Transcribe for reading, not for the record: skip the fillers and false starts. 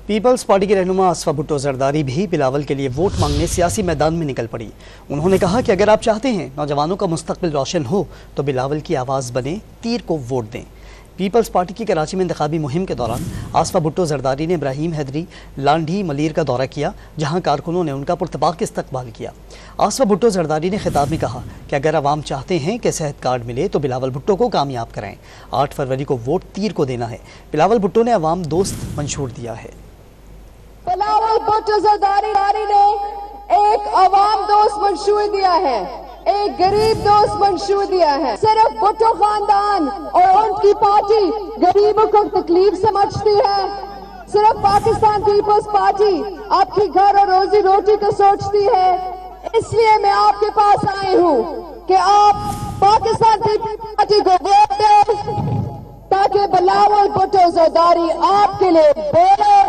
Peoples party کی رہنما آصفہ بھٹو زرداری بھی بلاول کے لیے ووٹ مانگنے سیاسی میدان میں نکل پڑی۔ انہوں نے کہا کہ اگر آپ چاہتے ہیں نوجوانوں کا مستقبل روشن ہو تو بلاول کی آواز بنیں، تیر کو ووٹ دیں۔ پیپلز پارٹی کی کراچی میں انتخابی مہم کے دوران آصفہ بھٹو زرداری نے ابراہیم حیدری لانڈھی ملیر کا دورہ کیا، جہاں کارکنوں نے ان کا پرتپاک استقبال کیا۔ آصفہ بھٹو زرداری نے خطاب میں کہا کہ اگر عوام چاہتے ہیں کہ صحت کارڈ ملے تو بلاول بھٹو کو کامیاب کرائیں۔ 8 فروری کو ووٹ تیر کو دینا ہے۔ بلاول بھٹو نے عوام دوست منشور دیا ہے۔ بلاول بھٹو زرداری نے ایک عوام دوست منشور دیا ہے، ایک غریب دوست منشور دیا ہے۔ صرف بھٹو خاندان اور ان کی پارٹی غریبوں کو تکلیف سمجھتی ہے، صرف پاکستان پیپلز پارٹی آپ کی گھر اور روزی روٹی کو سوچتی ہے۔ اس لیے میں آپ کے پاس آئی ہوں کہ آپ پاکستان پیپلز پارٹی کو ووٹ دیں تاکہ بلاول بھٹو زرداری آپ کے لیے بولے